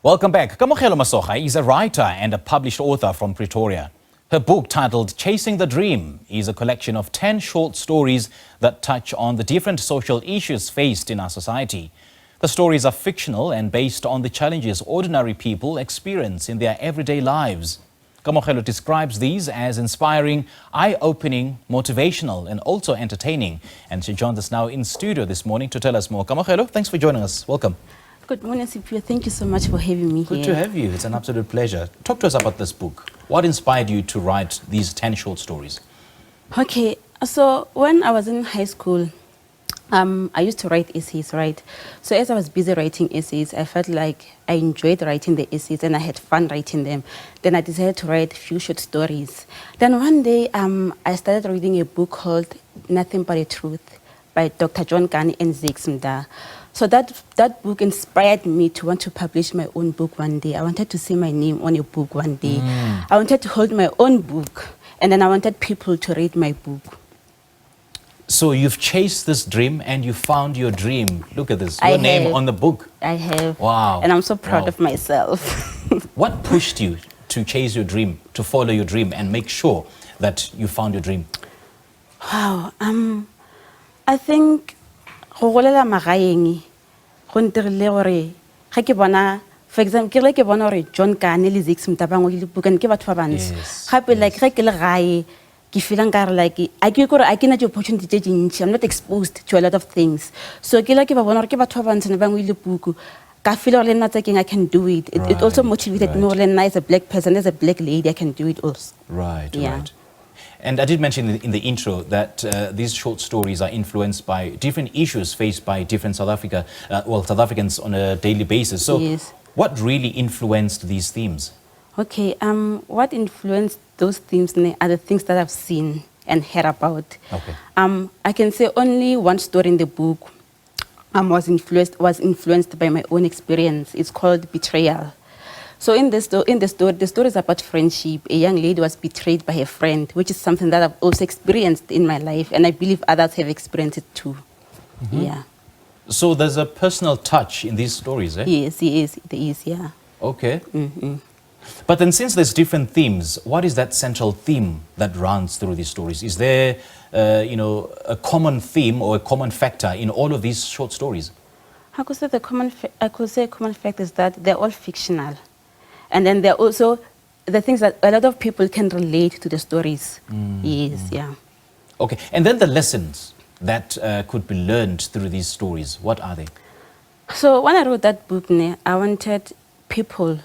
Welcome back. Kamogelo Masoga is a writer and a published author from Pretoria. Her book, titled Chasing the Dream, is a collection of 10 short stories that touch on the different social issues faced in our society. The stories are fictional and based on the challenges ordinary people experience in their everyday lives. Kamogelo describes these as inspiring, eye-opening, motivational and also entertaining. And she joins us now in studio this morning to tell us more. Kamogelo, thanks for joining us. Welcome. Good morning, Sipio. Thank you so much for having me here. Good to have you. It's an absolute pleasure. Talk to us about this book. What inspired you to write these 10 short stories? Okay, so when I was in high school, I used to write essays, right? So as I was busy writing essays, I felt like I enjoyed writing the essays and I had fun writing them. Then I decided to write a few short stories. Then one day, I started reading a book called Nothing But the Truth by Dr. John Kani and Mda. So that book inspired me to want to publish my own book one day. I wanted to see my name on a book one day. I wanted to hold my own book, and then I wanted people to read my book. So you've chased this dream and you found your dream. Look at this, your name on the book. I have. Wow. And I'm so proud of myself. What pushed you to chase your dream, to follow your dream and make sure that you found your dream? Wow. I think go golela magaeng go ntirile gore ga ke bona, for example, ke bona gore John Kane le Mda ba ngwele book and ke batho ba bantsi gape like ge ke le gae ke feeling like I ke na the opportunity tse dintsi. I'm not exposed to a lot of things, so ke ba bona gore ke batho ba bantsi ba ngwele book ka feel gore le nna I can do it. It also motivated me gore le nna as a black person, as a black lady, I can do it also. Right. And I did mention in the intro that these short stories are influenced by different issues faced by different South Africans on a daily basis. So what really influenced these themes? Okay, what influenced those themes are the things that I've seen and heard about. Okay. I can say only one story in the book was influenced by my own experience. It's called Betrayal. So in the story is about friendship. A young lady was betrayed by her friend, which is something that I've also experienced in my life, and I believe others have experienced it too. Yeah. So there's a personal touch in these stories, eh? Yes, there is, yeah. Okay. But then since there's different themes, what is that central theme that runs through these stories? Is there, a common theme or a common factor in all of these short stories? I could say a common fact is that they're all fictional. And then there are also the things that a lot of people can relate to the stories. Yes, yeah. Okay, and then the lessons that could be learned through these stories, what are they? So when I wrote that book, I wanted people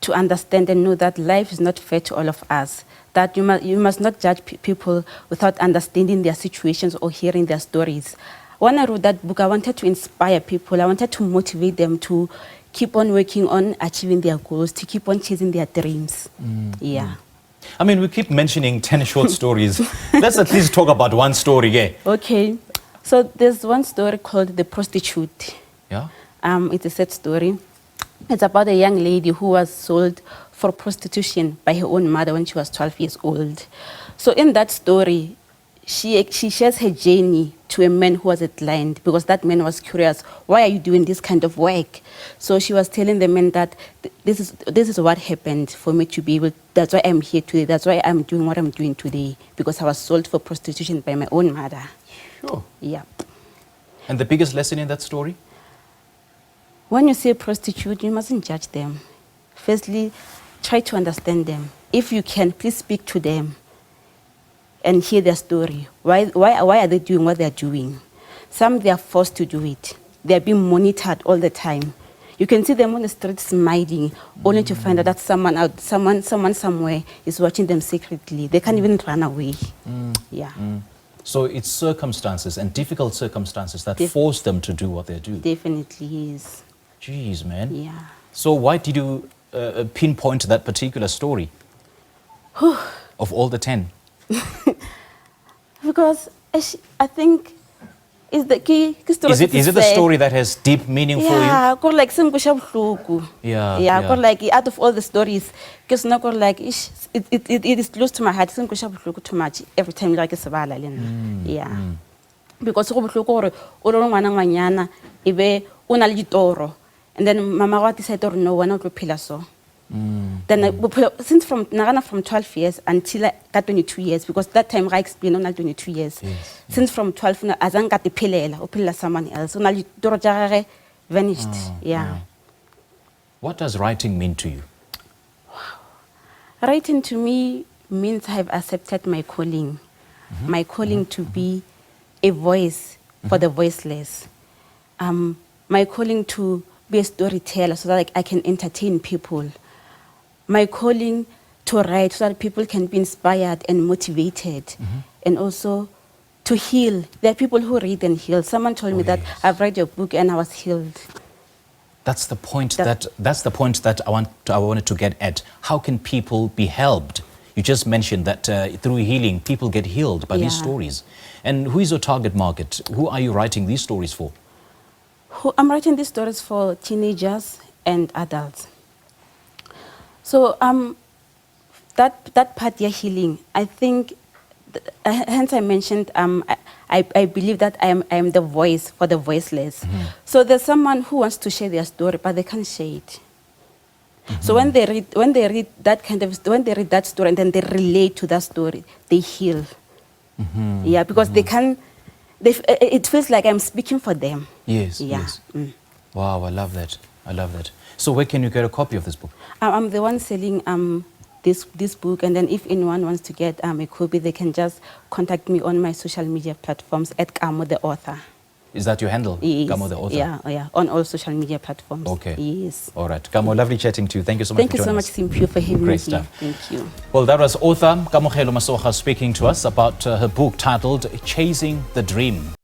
to understand and know that life is not fair to all of us, that you must not judge people without understanding their situations or hearing their stories. When I wrote that book, I wanted to inspire people. I wanted to motivate them to keep on working on achieving their goals, to keep on chasing their dreams. Yeah. I mean, we keep mentioning 10 short stories. Let's at least talk about one story, yeah? Okay. So there's one story called The Prostitute. Yeah? It's a sad story. It's about a young lady who was sold for prostitution by her own mother when she was 12 years old. So in that story, she shares her journey to a man who was a client, because that man was curious, why are you doing this kind of work? So she was telling the man that this is what happened for me to be able, that's why I'm here today, that's why I'm doing what I'm doing today, because I was sold for prostitution by my own mother. Sure. Yeah. And the biggest lesson in that story? When you see a prostitute, you mustn't judge them. Firstly, try to understand them. If you can, please speak to them and hear their story. Why are they doing what they're doing? Some, they are forced to do it. They're being monitored all the time. You can see them on the street smiling, only to find out that someone somewhere is watching them secretly. They can't even run away. Yeah. So it's circumstances and difficult circumstances that force them to do what they do. Definitely is. Jeez, man. Yeah. So why did you pinpoint that particular story of all the 10? Because I think is the key. Is it the story that has deep meaning for you? Yeah, like like out of all the stories, because like it is close to my heart. Too much every time like it's yeah. Because go bohloko gore o le ngwana ngwanyana ebe o na le ditoro And then Mama decided, oh, no, we're not going to so. Then since from 12 years until I got 22 years, because that time I explained only 22 years. Yes. Since from 12, I got the pilela, or pila someone else. So now you vanished. Yeah. What does writing mean to you? Writing to me means I have accepted my calling. My calling to be a voice for the voiceless. My calling to be a storyteller so that I can entertain people. My calling to write so that people can be inspired and motivated. And also to heal. There are people who read and heal. Someone told me that I've read your book and I was healed. That's the point that I wanted to get at. How can people be helped? You just mentioned that through healing, people get healed by these stories. And who is your target market? Who are you writing these stories for? I'm writing these stories for teenagers and adults. So that part, healing, I think, hence I mentioned, I believe that I am the voice for the voiceless. So there's someone who wants to share their story, but they can't share it. So when they read that story and then they relate to that story, they heal. Yeah, because they can. It feels like I'm speaking for them. Yes. Yeah. Yes. Wow, I love that. I love that. So where can you get a copy of this book? I'm the one selling this book, and then if anyone wants to get a copy, they can just contact me on my social media platforms at Kamo the author. Is that your handle? Yes. Kamo the author? Yeah, on all social media platforms. Okay. Yes. All right. Kamo, lovely chatting to you. Thank you so much for joining us. Thank you so much, Simpio, for having me Great here. stuff. Thank you. Well, that was author Kamogelo Masoga speaking to us about her book titled Chasing the Dream.